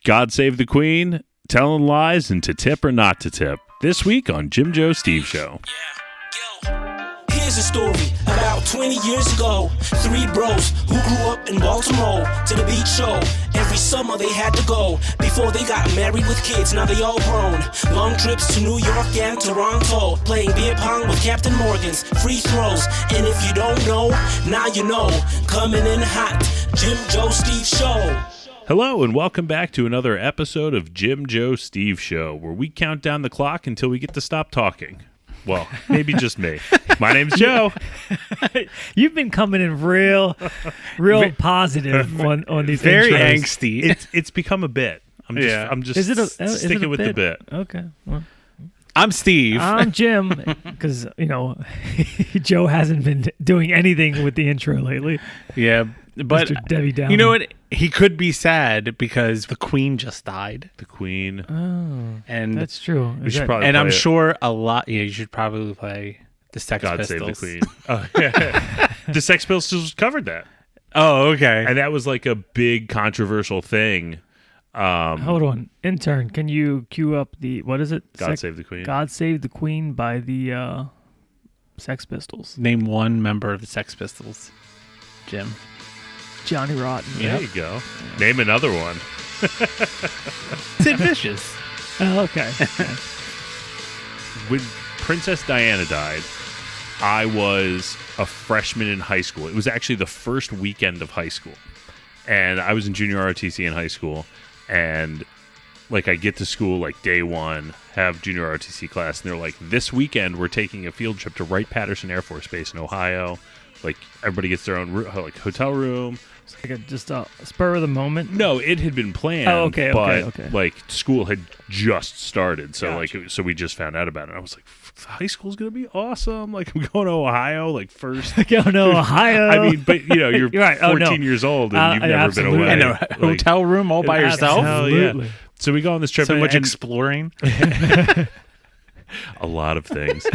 God Save the Queen, telling lies, and to tip or not to tip. This week on Jim Joe Steve Show. Here's a story about 20 years ago. Three bros who grew up in Baltimore to the beach show. Every summer they had to go before they got married with kids. Now they all grown. Long trips to New York and Toronto. Playing beer pong with Captain Morgan's. Free throws. And if you don't know, now you know. Coming in hot. Jim Joe Steve Show. Hello and welcome back to another episode of Jim Joe Steve Show, where we count down the clock until we get to stop talking. Well, maybe just me. My name's Joe. You've been coming in real positive on these very intros. angsty. It's become a bit. I'm just sticking with the bit. Okay. Well, I'm Steve. I'm Jim, because, Joe hasn't been doing anything with the intro lately. Yeah, but Mr. Debbie Downer. you know what? He could be sad because the Queen just died. The Queen. Oh, And that's true. We should probably and play I'm it. sure a lot. Yeah, you should probably play the Sex God Pistols. Save the Queen. Oh, yeah. The Sex Pistols covered that. Oh, okay. And that was like a big controversial thing. Hold on. Intern, can you cue up what is it? God Save the Queen. God Save the Queen by the Sex Pistols. Name one member of the Sex Pistols, Jim. Johnny Rotten. There you go. Name another one. Sid Vicious. Oh, okay. When Princess Diana died, I was a freshman in high school. It was actually the first weekend of high school. And I was in junior ROTC in high school. And I get to school day one, have junior ROTC class, and they're like, this weekend we're taking a field trip to Wright-Patterson Air Force Base in Ohio. Everybody gets their own hotel room. Just a spur of the moment. No, it had been planned. Oh, okay. School had just started, so Gotcha. so we just found out about it. And I was like, high school's gonna be awesome. I'm going to Ohio, first. Going to Ohio. I mean, but you're right. 14 years old and you've never been away. And a hotel room all by yourself. Hell yeah. So we go on this trip. So much and exploring. a lot of things,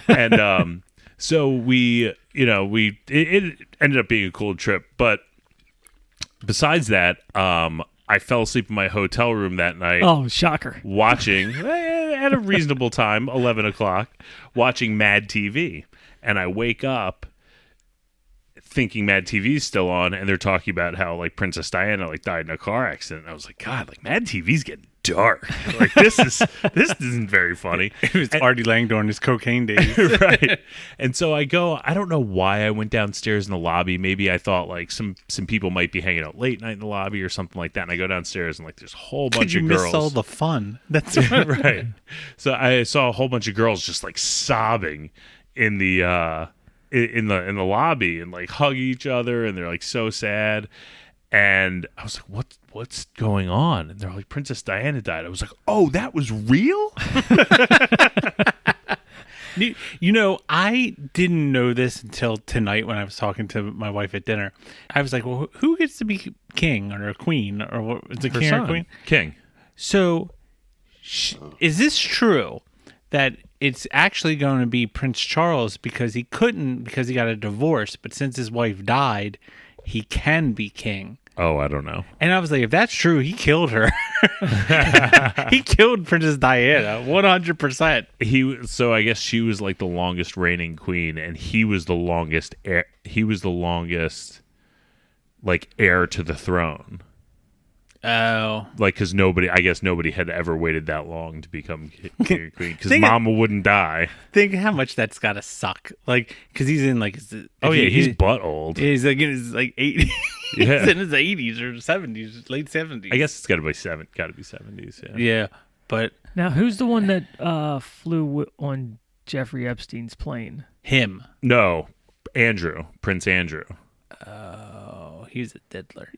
and so it ended up being a cool trip, but. Besides that, I fell asleep in my hotel room that night. Oh, shocker. Watching, at a reasonable time, 11 o'clock, watching Mad TV. And I wake up thinking Mad TV is still on, and they're talking about how, Princess Diana, died in a car accident. And I was like, God, Mad TV's getting dark. This isn't very funny. It was Artie Lang during his cocaine days. Right. And so I don't know why I went downstairs in the lobby. Maybe I thought some people might be hanging out late night in the lobby or something like that. And I go downstairs and there's a whole bunch of girls. You miss all the fun. That's right. So I saw a whole bunch of girls just sobbing in the in the lobby and hug each other, and they're so sad. And I was like, what's going on? And they're like, Princess Diana died. I was like, oh, that was real? I didn't know this until tonight when I was talking to my wife at dinner. I was like, well, who gets to be king or a queen? Or what? Is it king or queen? King. So is this true that it's actually going to be Prince Charles because he got a divorce, but since his wife died, he can be king? Oh, I don't know. And I was like, if that's true, he killed her. He killed Princess Diana 100%. So I guess she was the longest reigning queen, and he was the longest heir. He was the longest heir to the throne. Oh, because nobody had ever waited that long to become king or queen, because Mama wouldn't die. Think how much that's gotta suck. Because he's in he's butt old. He's in his 80s. Yeah. He's in his 80s or 70s, late 70s. I guess it's got to be 70s. Yeah. Yeah, but Now, who's the one that flew on Jeffrey Epstein's plane? him. No, Prince Andrew. Oh, he's a diddler.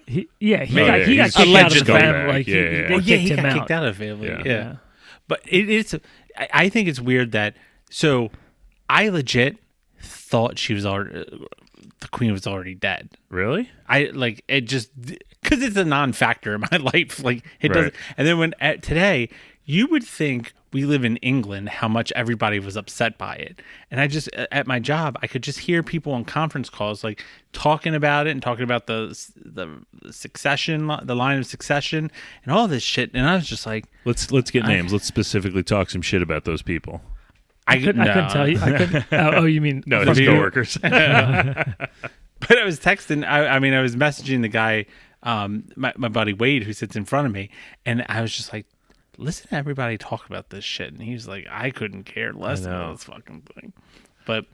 He got he's kicked out of the scumbag. family. Yeah. They kicked him kicked out. out of the family. Yeah. Yeah. But it's. I think it's weird that. So, I legit thought she was already. The queen was already dead. Really? It just because it's a non-factor in my life. It Right. doesn't. And then today, you would think we live in England, how much everybody was upset by it. And I just, at my job, I could just hear people on conference calls like talking about it and talking about the succession, the line of succession, and all this shit. And I was just like, let's get names. Let's specifically talk some shit about those people. I couldn't tell you. I couldn't, oh, you mean No, his coworkers. But I was texting. I mean, I was messaging the guy, my buddy Wade, who sits in front of me, and I was just like, listen to everybody talk about this shit. And he was like, I couldn't care less about this fucking thing. But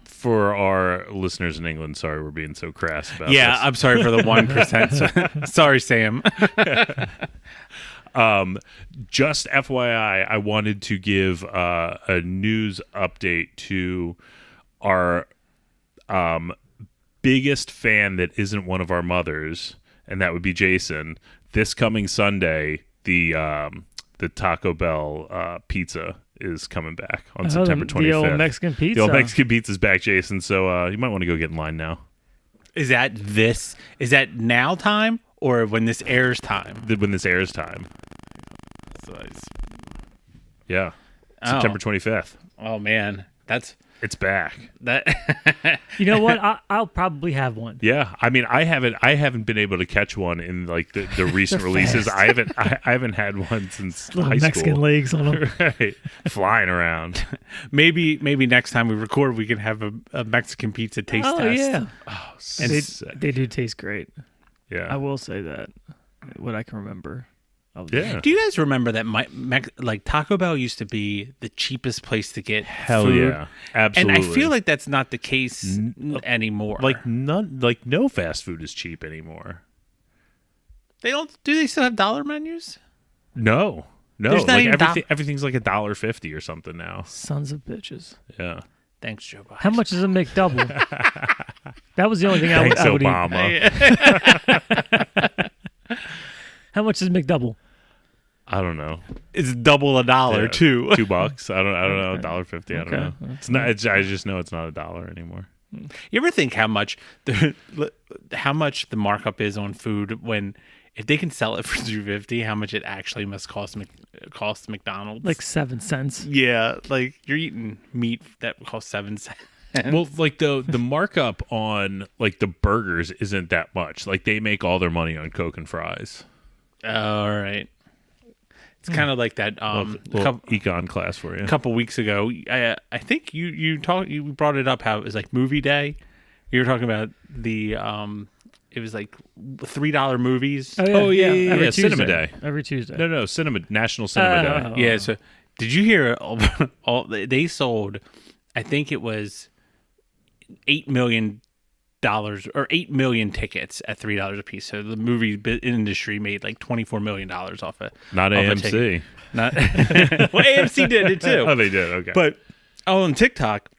for our listeners in England, sorry we're being so crass about this. Yeah, I'm sorry for the 1%. Sorry, Sam. Just FYI, I wanted to give a news update to our biggest fan that isn't one of our mothers, and that would be Jason. This coming Sunday, the Taco Bell pizza is coming back on September 25th. The old Mexican pizza. The old Mexican pizza is back, Jason. So you might want to go get in line now. Is that now time or when this airs time? When this airs time. Yeah. September 25th. Oh man, it's back. You know what? I'll probably have one. Yeah, I mean, I haven't been able to catch one in like the recent releases. I haven't had one since high Mexican school. legs on them, right? Flying around. Maybe next time we record, we can have a Mexican pizza taste test. Yeah. Oh, And they do taste great. yeah. I will say that. What I can remember. Yeah. Do you guys remember that like Taco Bell used to be the cheapest place to get Hell food? yeah. Absolutely. And I feel like that's not the case anymore. like no fast food is cheap anymore. do they still have dollar menus? No. There's not Like even everything's like $1.50 or something now. Sons of bitches. Yeah. Thanks, Joe Biden. How much is a McDouble? That was the only thing Thanks, I would eat. Obama. How much is McDouble? I don't know. It's double $1 too. $2. I don't know. $1.50. I don't know. It's not. I just know it's not $1 anymore. You ever think how much the markup is on food when if they can sell it for $2.50, how much it actually must cost McDonald's? Like 7 cents. Yeah, like you're eating meat that costs 7 cents. Well, like the markup on like the burgers isn't that much. Like they make all their money on Coke and fries. All right. It's kind of like that. Little econ class for you. A couple weeks ago, I think you brought it up how it was like movie day. You were talking about the it was like $3 movies. Oh yeah. Every Tuesday. Cinema Day. Every Tuesday. No, National Cinema Day. Yeah. So did you hear all they sold? I think it was $8 million or 8 million tickets at $3 a piece. So the movie industry made like $24 million off it. Not AMC. Not well, AMC did it too. Oh, they did. Okay. But on TikTok,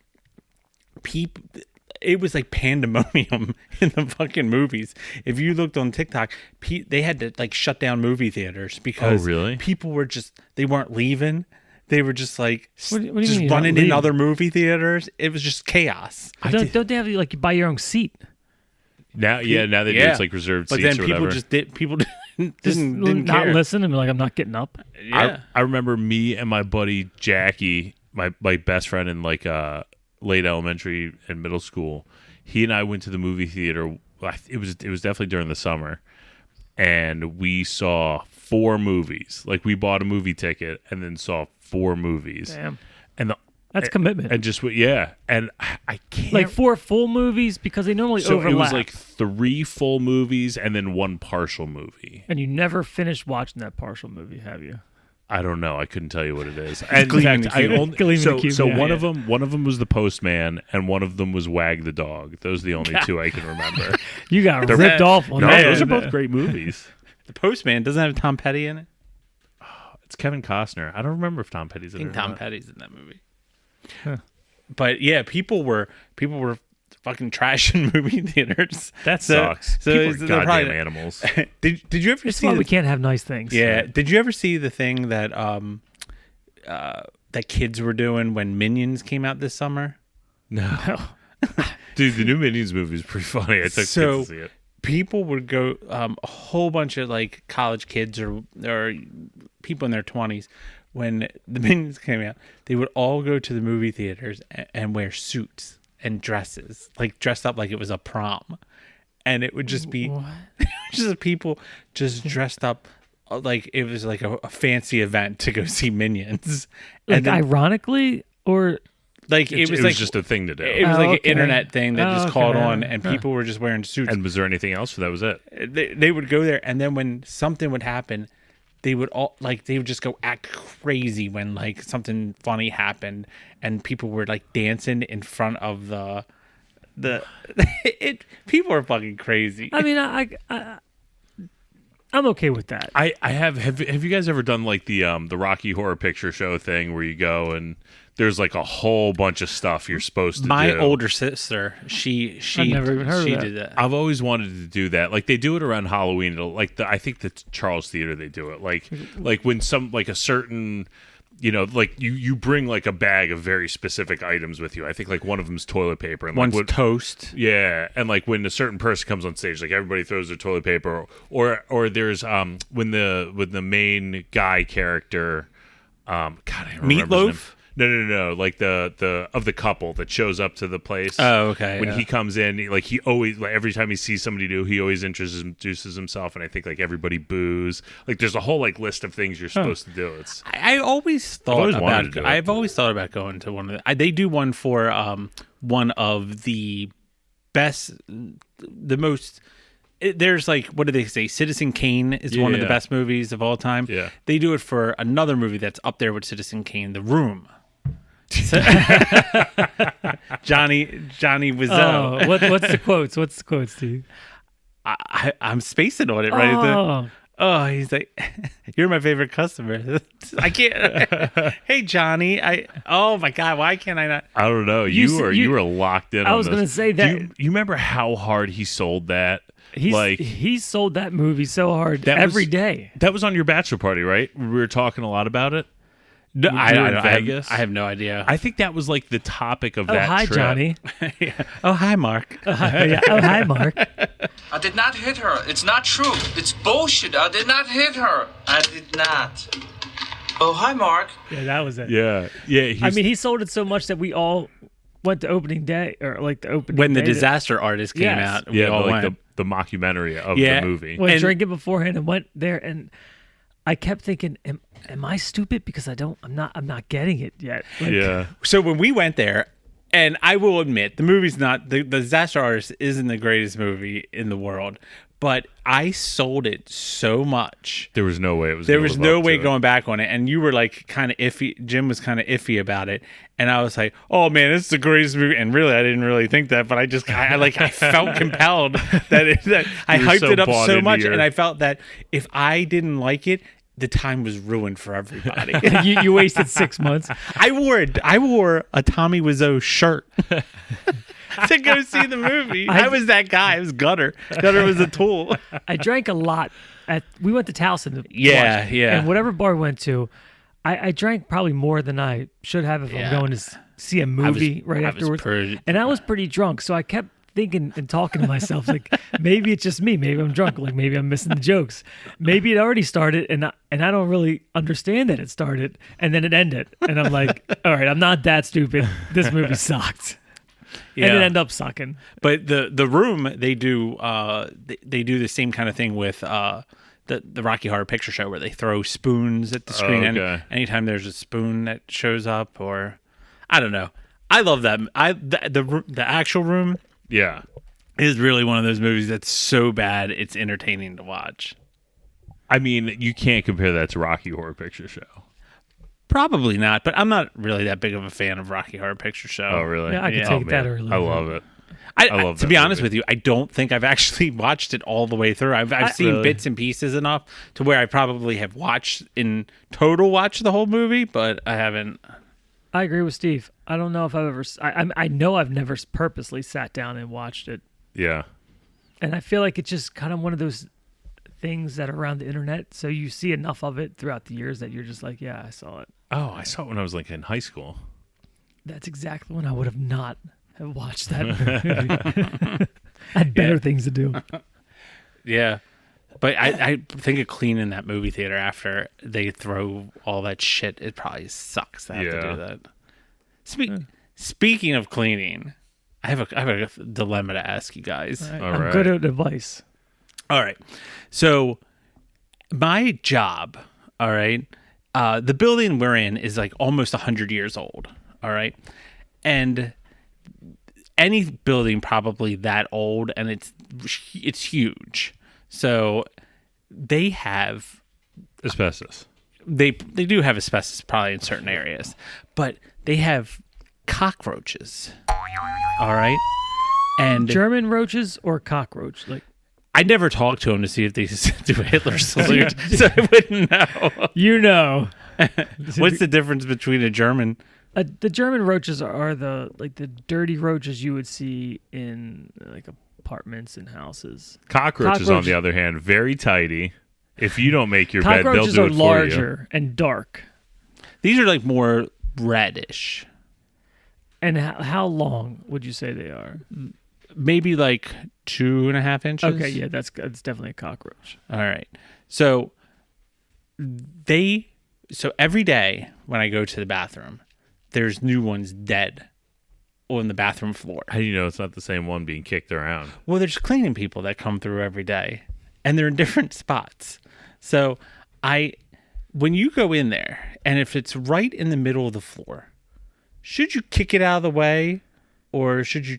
it was like pandemonium in the fucking movies. If you looked on TikTok, they had to like shut down movie theaters because people were they weren't leaving. They were just like what do you just mean running in other movie theaters. It was just chaos. Don't they have you like buy your own seat? Now they do it's like reserved but seats then or whatever. people Just didn't not care. listen and be like, I'm not getting up. Yeah. I remember me and my buddy Jackie, my best friend in like late elementary and middle school. He and I went to the movie theater. It was definitely during the summer, and we saw 4 movies. Like we bought a movie ticket and then saw 4 movies. Damn. And That's commitment. And just and I can't like 4 full movies because they normally overlap. It was like 3 full movies and then 1 partial movie. And you never finished watching that partial movie, have you? I don't know. I couldn't tell you what it is. And in fact, one of them was The Postman, and one of them was Wag the Dog. Those are the only 2 I can remember. You got ripped off on that. Those are both great movies. The Postman doesn't have Tom Petty in it. It's Kevin Costner. I don't remember if Tom Petty's in it. I think Tom Petty's in that movie. Huh. But yeah, people were fucking trashing movie theaters. That sucks. So people are goddamn animals. Did you ever It's see? why we can't have nice things. Yeah. Did you ever see the thing that that kids were doing when Minions came out this summer? No. Dude, the new Minions movie is pretty funny. I took kids to see it. People would go, a whole bunch of like college kids or people in their 20s when the Minions came out, they would all go to the movie theaters and wear suits and dresses, like dressed up like it was a prom. And it would just be just people just dressed up like it was like a fancy event to go see Minions. Like, and then, ironically, or like it was like just a thing to do. It was like an internet thing that just caught okay. on, and people were just wearing suits. And was there anything else? That was it. They would go there, and then when something would happen, they would just go act crazy when like something funny happened, and people were like dancing in front of the people are fucking crazy. I mean, I'm okay with that. Have you guys ever done like the Rocky Horror Picture Show thing where you go and there's like a whole bunch of stuff you're supposed to do? My older sister, she I've never even heard of that. did that. I've always wanted to do that. Like they do it around Halloween. Like I think the Charles Theater they do it. Like when some like a certain, like you bring like a bag of very specific items with you. I think like one of them's toilet paper and One's toast. Yeah, and like when a certain person comes on stage, like everybody throws their toilet paper, or there's when the main guy character, God, I don't remember his name. Meatloaf. No. Like the of the couple that shows up to the place. Oh, okay. When he comes in, he always every time he sees somebody new, he always introduces himself, and I think like everybody boos. Like there's a whole like list of things you're supposed to do. It's I always thought wanted to do it. I've always thought about going to one of the. They do one for one of the best, the most. There's like, what do they say? Citizen Kane is one of the best movies of all time. Yeah. They do it for another movie that's up there with Citizen Kane, The Room. Johnny Wiseau. What's the quotes? What's the quotes, Steve? I'm spacing on it right there. Oh, he's like, you're my favorite customer. I can't. Hey, Johnny. Oh my God. Why can't I not? I don't know. You were locked in. I was going to say that. You remember how hard he sold that? He sold that movie so hard every day. That was on your bachelor party, right? We were talking a lot about it. No, in Vegas. I have no idea. I think that was like the topic of Oh, that hi, trip. Johnny. Yeah. Oh, hi, Mark. Yeah. Oh, hi, Mark. I did not hit her. It's not true. It's bullshit. I did not hit her. I did not. Oh, hi, Mark. Yeah, that was it. Yeah. I mean, he sold it so much that we all went to opening day, or like the opening when the day Disaster Artist came out. We all went. The mockumentary of the movie. Went drinking beforehand and went there, and I kept thinking, am I stupid because I'm not getting it yet? Like, yeah. So when we went there, and I will admit the movie's not the Disaster Artist isn't the greatest movie in the world, but I sold it so much. There was no way it was. There was no way going back on it, and you were like kind of iffy. Jim was kind of iffy about it, and I was like, "Oh man, this is the greatest movie." And really, I didn't really think that, but I felt compelled that I hyped it up so much, and I felt that if I didn't like it, the time was ruined for everybody. you wasted 6 months. I wore a Tommy Wiseau shirt to go see the movie. I was that guy. I was Gutter. Gutter was a tool. I drank a lot. We went to Towson. Yeah. And whatever bar we went to, I drank probably more than I should have if I'm going to see a movie right afterwards. And I was pretty drunk, so I kept thinking and talking to myself like, maybe it's just me. Maybe I'm drunk. Like maybe I'm missing the jokes. Maybe it already started, and I don't really understand that it started, and then it ended. And I'm like, all right, I'm not that stupid. This movie sucked. Yeah. And it ended up sucking. But the Room, they do the same kind of thing with the Rocky Horror Picture Show, where they throw spoons at the screen. Okay. And anytime there's a spoon that shows up, or I don't know. I love that. The actual Room, yeah, is really one of those movies that's so bad it's entertaining to watch. I mean, you can't compare that to Rocky Horror Picture Show. Probably not, but I'm not really that big of a fan of Rocky Horror Picture Show. Oh, really? Yeah, I can take that early. I love it. I love to that be honest movie. with you, I don't think I've actually watched it all the way through. I've seen really? bits and pieces enough to where I probably have watched the whole movie, but I haven't. I agree with Steve. I don't know if I've ever. I know I've never purposely sat down and watched it. Yeah. And I feel like it's just kind of one of those things that are around the internet. So you see enough of it throughout the years that you're just like, yeah, I saw it. Oh, I saw it when I was like in high school. That's exactly when I would have not have watched that movie. I had better things to do. Yeah. But I think of cleaning that movie theater after they throw all that shit. It probably sucks to have to do that. Speaking of cleaning, I have a dilemma to ask you guys. I'm good at advice. All right. So my job, all right, the building we're in is like almost 100 years old, all right? And any building probably that old, and it's huge. So they have asbestos. They do have asbestos probably in certain areas, but they have cockroaches. All right, and German roaches or cockroach? Like I never talked to them to see if they do a Hitler salute, so I wouldn't know. You know, what's the difference between a German? The German roaches are the dirty roaches you would see in like apartments and houses. Cockroaches, on the other hand, very tidy. If you don't make your bed, they'll do it for you. Cockroaches are larger and dark. These are like more reddish. And how long would you say they are? Maybe like 2.5 inches. Okay, yeah, that's definitely a cockroach. All right. So every day when I go to the bathroom, there's new ones dead on the bathroom floor. How do you know it's not the same one being kicked around? Well, there's cleaning people that come through every day, and they're in different spots. So when you go in there, and if it's right in the middle of the floor, should you kick it out of the way, or should you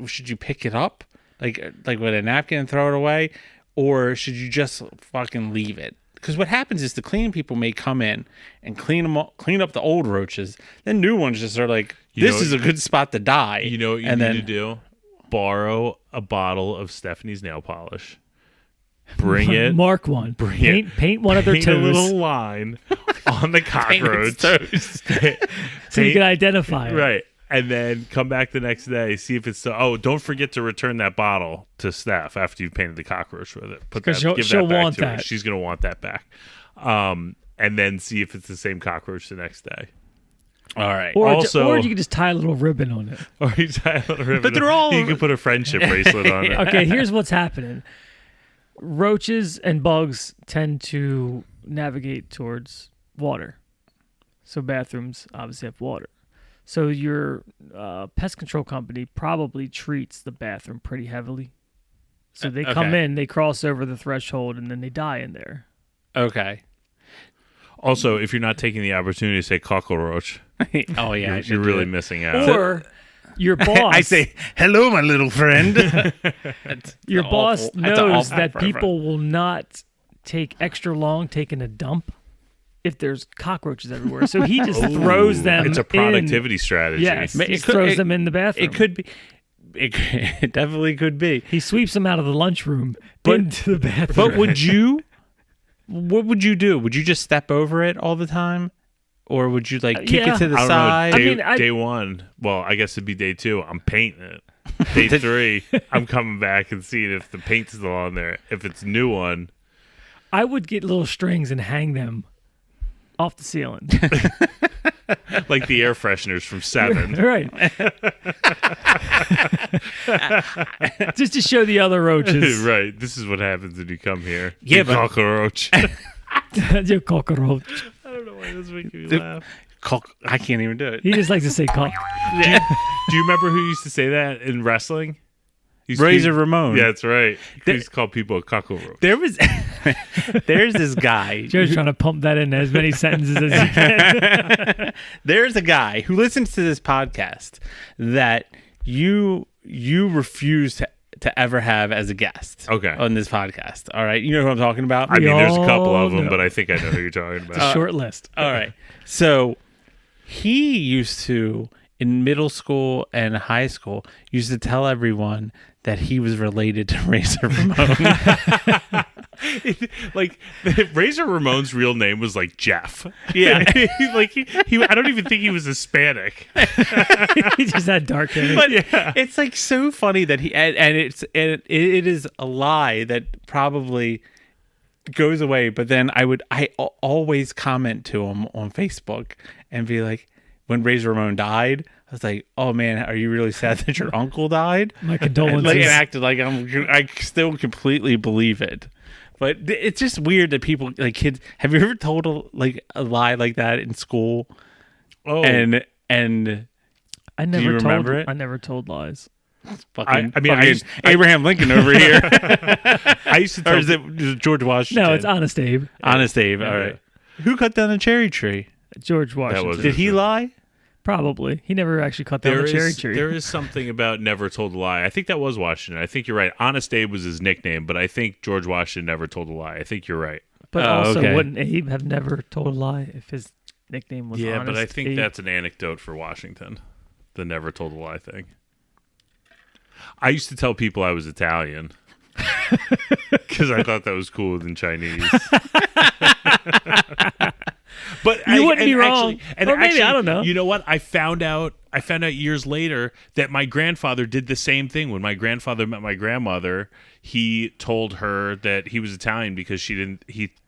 should you pick it up like with a napkin and throw it away, or should you just fucking leave it? Because what happens is the cleaning people may come in and clean up the old roaches. Then new ones just are like, this is a good spot to die. You know what you need to do? Borrow a bottle of Stephanie's nail polish. Bring it. Mark one. Paint one of their toes. Paint a little line on the cockroach. So you can identify it. Right. And then come back the next day, see if it's don't forget to return that bottle to Steph after you've painted the cockroach with it. Because she'll want that. She's going to want that back. And then see if it's the same cockroach the next day. All right. Or you can just tie a little ribbon on it. Or you tie a little ribbon. But they're all... You can put a friendship bracelet on it. Okay, here's what's happening. Roaches and bugs tend to navigate towards water. So bathrooms obviously have water. So your pest control company probably treats the bathroom pretty heavily. So they come in, they cross over the threshold, and then they die in there. Okay. Also, if you're not taking the opportunity to say cockroach, you're really missing out. Or your boss. I say, hello, my little friend. Your boss knows that people will not take extra long taking a dump if there's cockroaches everywhere. So he just throws them. It's a productivity strategy. Yes, he throws them in the bathroom. It could be. It definitely could be. He sweeps them out of the lunchroom into the bathroom. But what would you do? Would you just step over it all the time? Or would you kick it to the side? Day one. Well, I guess it'd be day 2. I'm painting it. Day 3, I'm coming back and seeing if the paint's still on there. If it's a new one. I would get little strings and hang them off the ceiling. Like the air fresheners from 7. Right. Just to show the other roaches. Right. This is what happens when you come here. Yeah, but cockroach. You cockroach. I don't know why this makes me laugh. I can't even do it. He just likes to say cock. Do you remember who used to say that in wrestling? Razor Ramon. Yeah, that's right. He used to call people a cockroach. There's this guy. Joe's trying to pump that in as many sentences as he can. There's a guy who listens to this podcast that you refuse to ever have as a guest on this podcast. All right. You know who I'm talking about? I mean, there's a couple of them, but I think I know who you're talking about. It's a short list. All right. So he used to, in middle school and high school, used to tell everyone that he was related to Razor Ramon. Like Razor Ramon's real name was like Jeff. Yeah. he I don't even think he was Hispanic. He just had dark hair. But it's like so funny that it is a lie that probably goes away. But then I always comment to him on Facebook and be like, when Razor Ramon died, I was like, "Oh man, are you really sad that your uncle died?" My condolences. And acted like I still completely believe it. But it's just weird that people like kids. Have you ever told a lie like that in school? Oh, and I do you never remember it? I never told lies. Abraham Lincoln over here. I used to tell. Or is it George Washington? No, it's Honest Abe. Honest Abe. All right. Who cut down the cherry tree? George Washington. Did he lie? Probably. He never actually cut down the cherry tree. There is something about never told a lie. I think that was Washington. I think you're right. Honest Abe was his nickname, but I think George Washington never told a lie. I think you're right. But also, wouldn't Abe have never told a lie if his nickname was Honest but I think Abe? that's an anecdote for Washington. The never told a lie thing. I used to tell people I was Italian because I thought that was cooler than Chinese. But you wouldn't be wrong. Or maybe, I don't know. You know what? I found out years later that my grandfather did the same thing. When my grandfather met my grandmother, he told her that he was Italian because he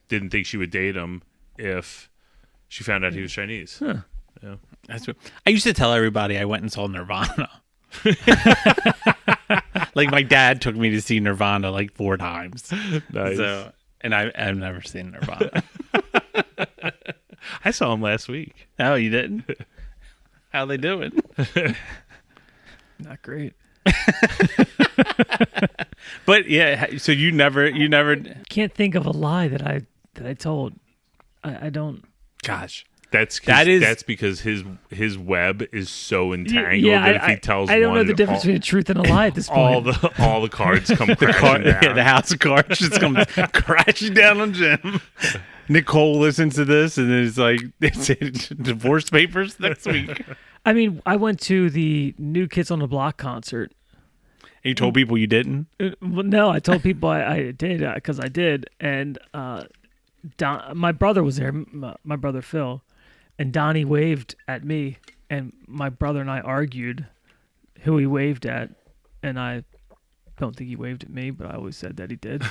didn't think she would date him if she found out he was Chinese. Huh. Yeah. That's what I used to tell everybody I went and saw Nirvana. Like my dad took me to see Nirvana like 4 times. Nice. So, and I've never seen Nirvana. I saw him last week. Oh, you didn't? How they doing? Not great. But yeah, so you never Can't think of a lie that I told. I don't. Gosh. That's because his web is so entangled that if he tells I don't know the difference between a truth and a lie at this point. all the cards come crashing down. Yeah, the house of cards just comes crashing down on Jim. Nicole listens to this and it's like it's divorce papers next week. I mean, I went to the New Kids on the Block concert. And you told people you didn't? Well, no, I told people I did because I did, and my brother was there. My brother Phil. And Donnie waved at me, and my brother and I argued who he waved at, and I don't think he waved at me, but I always said that he did.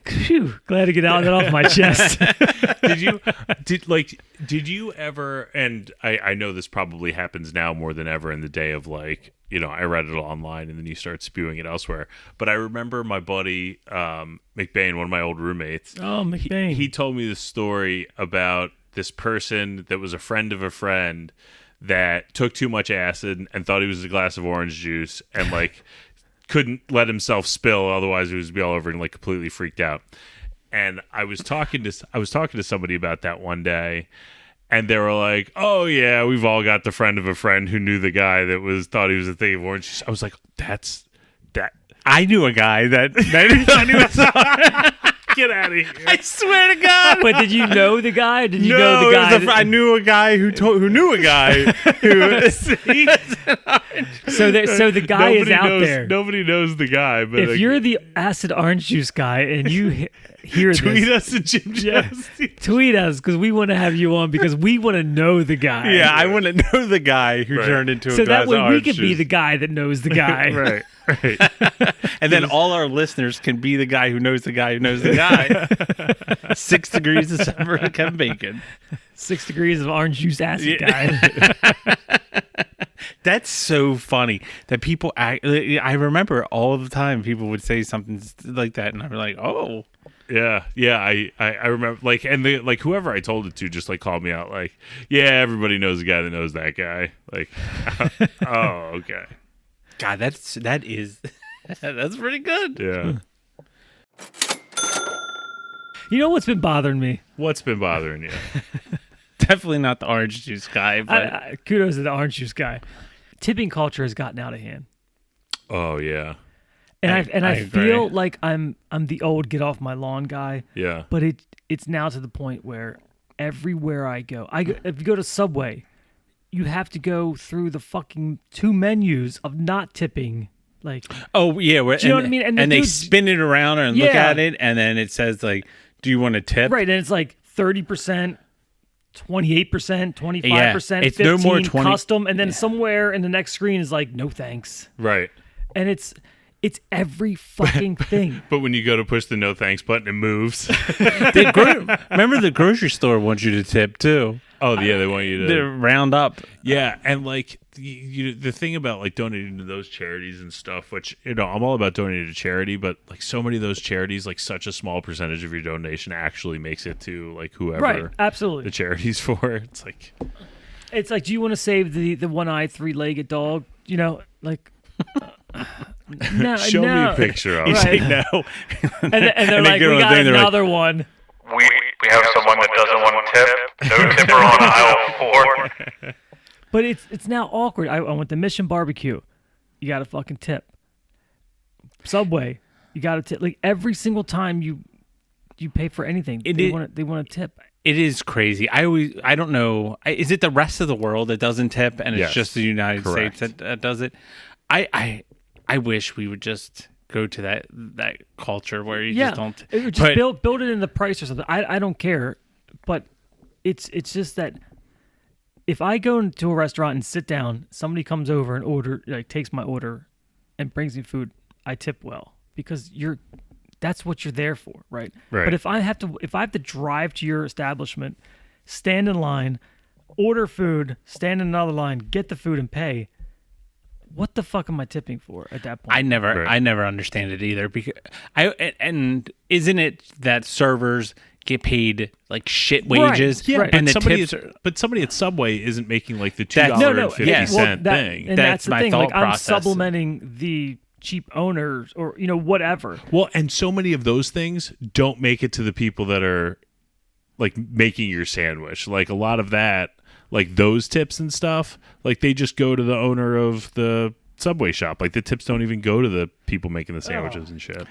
Phew, glad to get that off my chest. Did you ever? And I know this probably happens now more than ever in the day of like, you know, I read it online and then you start spewing it elsewhere. But I remember my buddy McBain, one of my old roommates. Oh, McBain. He told me this story about this person that was a friend of a friend that took too much acid and thought he was a glass of orange juice and like couldn't let himself spill, otherwise he would be all over and like completely freaked out. And I was talking to somebody about that one day, and they were like, "Oh yeah, we've all got the friend of a friend who knew the guy that thought he was a thing of orange juice." I was like, "That's that." I knew a guy that I knew Get out of here! I swear to God. But did you know the guy? Did you No, know the guy? I knew a guy who knew a guy who. So the guy is out there. Nobody knows the guy. But if you're the acid orange juice guy and you hear tweet this, us at Jim Majesty. Tweet us because we want to have you on because we want to know the guy. Yeah, I want to know the guy who turned into a glass of orange juice. So that way we can juice. be the guy that knows the guy. Right. And then all our listeners can be the guy who knows the guy who knows the guy. 6 degrees of summer to Kevin Bacon. 6 degrees of orange juice acid guy. That's so funny that people act. I remember all the time people would say something like that, and I'm like, "Oh, yeah." I remember like whoever I told it to just like called me out like, "Yeah, everybody knows the guy that knows that guy." Like, oh, okay. God, that's pretty good. Yeah. You know what's been bothering me? What's been bothering you? Definitely not the orange juice guy, but kudos to the orange juice guy. Tipping culture has gotten out of hand. Oh yeah. And I feel like I'm the old get off my lawn guy. Yeah. But it's now to the point where everywhere I go, if you go to Subway, you have to go through the fucking 2 menus of not tipping. Like, oh yeah, do you know what I mean? And they spin it around and look at it, and then it says like, "Do you want to tip?" Right, and it's like 30%, 28%, 25%, it's 15%, no more 20 custom, and then somewhere in the next screen is like, "No thanks." Right. And it's every fucking thing. But when you go to push the no thanks button, it moves. Remember the grocery store wants you to tip too. Oh yeah, they want you to to round up. Yeah, and like the thing about like donating to those charities and stuff, which I'm all about donating to charity, but like so many of those charities, like such a small percentage of your donation actually makes it to like whoever right, absolutely the charity's for. It's like, do you want to save the one-eyed, three-legged dog? Like. No, show me a picture of it. Right. No. and they're like, we got another one. We have someone that doesn't want to tip. No tipper on aisle 4. But it's now awkward. I went to Mission Barbecue. You got to fucking tip. Subway, you got to tip. Like every single time you pay for anything, they want to tip. It is crazy. I don't know. Is it the rest of the world that doesn't tip, and it's just the United States that does it? I wish we would just go to that culture where you just don't. Just build it in the price or something. I don't care, but it's just that if I go into a restaurant and sit down, somebody comes over and takes my order and brings me food, I tip well because that's what you're there for, right? Right. But if I have to drive to your establishment, stand in line, order food, stand in another line, get the food and pay. What the fuck am I tipping for at that point? I never understand it either because and isn't it that servers get paid like shit wages? Right. Yeah, and somebody at Subway isn't making like the $2.50 thing. And that's the my thing. thought Like process. I'm supplementing the cheap owners or whatever. Well, and so many of those things don't make it to the people that are like making your sandwich. Like a lot of that. Like those tips and stuff, like they just go to the owner of the Subway shop. Like the tips don't even go to the people making the sandwiches and shit.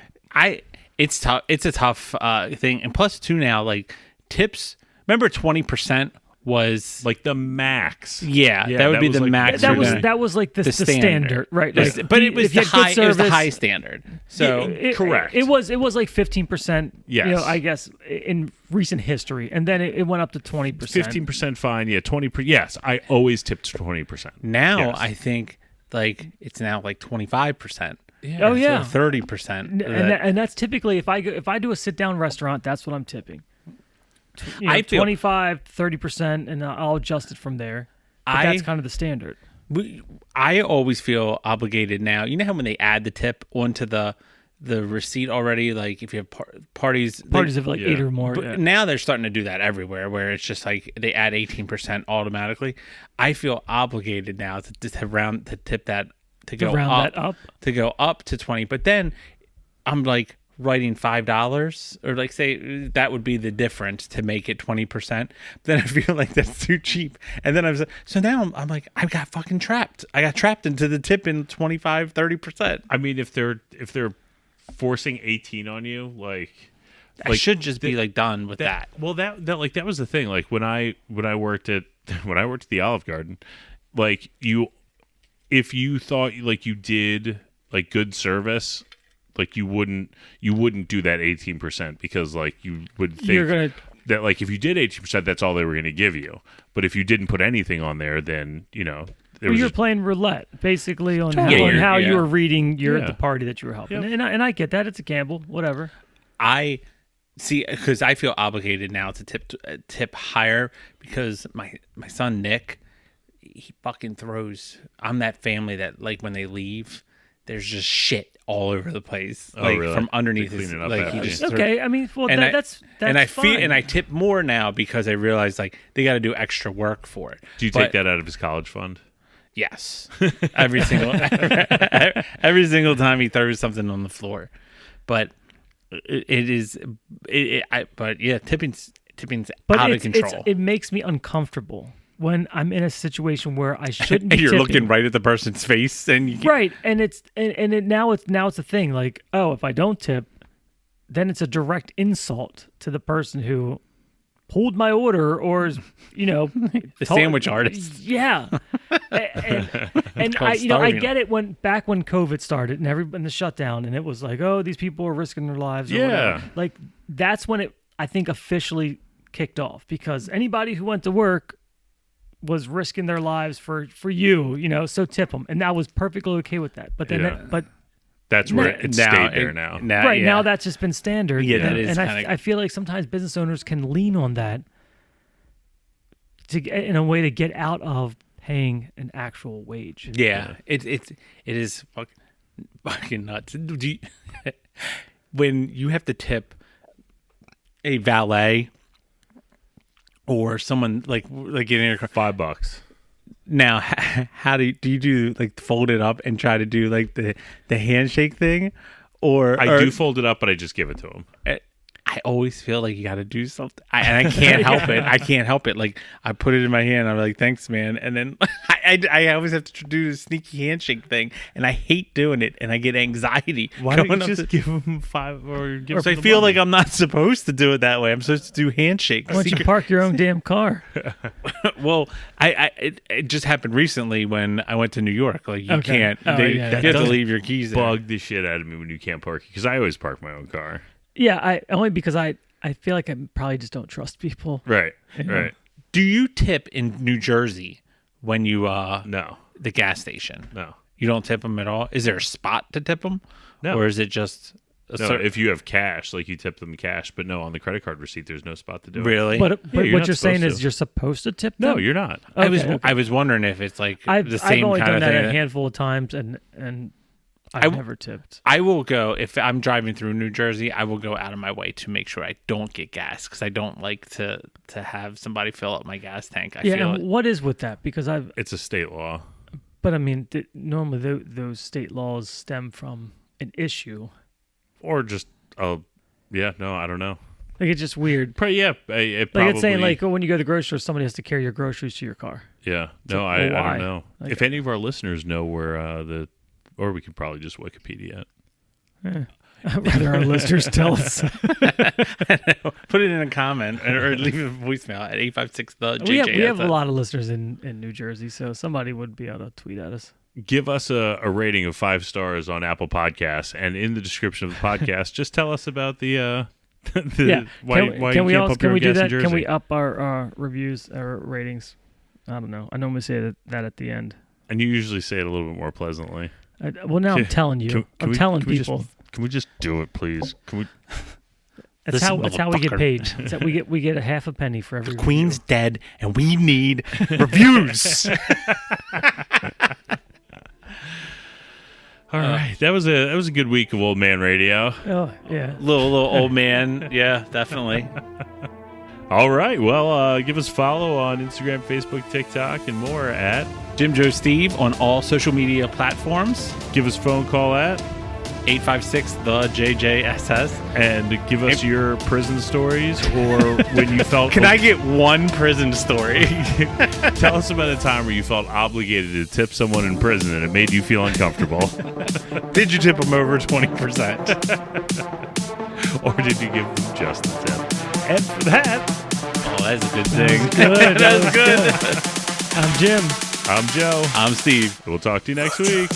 It's tough. It's a tough thing, and plus too now, like tips. Remember, 20% was like the max. Yeah, that would be the max. That was like the standard, right? Like, but it was the high. It was the high standard. So correct. It was like 15%. Yes. I guess in recent history, and then it went up to 20%. 15% fine. Yeah, 20%. Yes, I always tipped 20%. Now I think like it's now like 25%. Yeah. Oh yeah, 30%. And that's typically if I do a sit down restaurant, that's what I'm tipping. I feel 25, 30%, and I'll adjust it from there. But that's kind of the standard. I always feel obligated now. You know how when they add the tip onto the receipt already, like if you have parties of like 8 or more. But now they're starting to do that everywhere, where it's just like they add 18% automatically. I feel obligated now to tip that to go up to 20. But then I'm like writing $5 or like say that would be the difference to make it 20%. Then I feel like that's too cheap. And then so now I'm like, I got fucking trapped. I got trapped into the tip in 25-30%. I mean, if they're forcing 18 on you, like should just be like done with that. Well, that was the thing. Like when I worked at the Olive Garden, like if you thought like you did like good service, like you wouldn't do that 18% because like you would think that like if you did 18%, that's all they were going to give you. But if you didn't put anything on there, then you're playing roulette basically on how you were reading the party that you were helping. Yep. And I get that, it's a gamble, whatever. I see, because I feel obligated now to tip higher because my son Nick, he fucking throws. I'm that family that like when they leave, there's just shit all over the place, really? From underneath his, like he just okay. I mean, well, that's and I fine. and I tip more now because I realize like they got to do extra work for it. Do you take that out of his college fund? Yes, every single time he throws something on the floor, but but yeah, tipping's out of control. It makes me uncomfortable when I'm in a situation where I shouldn't. And be you're tipping. looking right at the person's face, and right, and now it's a thing. Like, oh, if I don't tip, then it's a direct insult to the person who pulled my order or is, the sandwich artist. Yeah, and I get it when COVID started and the shutdown, and it was like, oh, these people are risking their lives. Or whatever. Like that's when it I think officially kicked off because anybody who went to work was risking their lives for you, so tip them, and I was perfectly okay with that. But then, that's where it stayed there now. Right now, that's just been standard. Yeah, that is. And I feel like sometimes business owners can lean on that in a way to get out of paying an actual wage. Yeah. It is fucking nuts. When you have to tip a valet or someone like in your car, $5. now how do you do like fold it up and try to do like the handshake thing, or I do fold it up, but I just give it to him. I always feel like you got to do something, and I can't help it. I can't help it. Like I put it in my hand, I'm like, "Thanks, man," and then I always have to do the sneaky handshake thing, and I hate doing it, and I get anxiety. Why don't you just give him $5 or give? Or I feel like I'm not supposed to do it that way. I'm supposed to do handshakes. Why don't you park your own damn car? Well, it just happened recently when I went to New York. Like you can't, you have to leave your keys there. Bug the shit out of me when you can't park, because I always park my own car. Yeah, only because I feel like I probably just don't trust people. Right, right. Do you tip in New Jersey when you no, the gas station? No, you don't tip them at all. Is there a spot to tip them? No, or is it just if you have cash, like you tip them cash, but no, on the credit card receipt, there's no spot to do it. Really? But what you're saying is you're supposed to tip them? No, you're not. I was wondering if it's like the same I've only kind done of that thing. a handful of times, and I've never tipped. I will go if I'm driving through New Jersey. I will go out of my way to make sure I don't get gas, because I don't like to have somebody fill up my gas tank. I feel and what is with that? Because it's a state law. But I mean, normally those state laws stem from an issue, or just I don't know. Like it's just weird. It like probably, it's saying like, when you go to the grocery store, somebody has to carry your groceries to your car. Yeah, no, like, I why? don't know. Like, if any of our listeners know where or we could probably just Wikipedia it. I'd rather our listeners tell us. Put it in a comment or leave a voicemail at 856-JJSS. We have a lot of listeners in New Jersey, so somebody would be able to tweet at us. Give us a rating of 5 stars on Apple Podcasts, and in the description of the podcast, just tell us about why you can't pump your own gas in Jersey. Can we up our reviews or ratings? I don't know. I normally say that at the end. And you usually say it a little bit more pleasantly. Well, now I'm telling you. I'm telling people. Can we just do it, please? Can we? That's how we get paid. That we get a half a penny for every. The Queen's dead, and we need reviews. All right, that was a good week of old man radio. Oh yeah, little old man. Yeah, definitely. All right, well, give us a follow on Instagram, Facebook, TikTok, and more at Jim Joe Steve on all social media platforms. Give us a phone call at 856-JJSS. And give us your prison stories, or when you felt... Can I get one prison story? Tell us about a time where you felt obligated to tip someone in prison and it made you feel uncomfortable. Did you tip them over 20%? Or did you give them just the tip? And for that... Oh, that's a good thing. That was good. I'm Jim. I'm Joe. I'm Steve. We'll talk to you next week.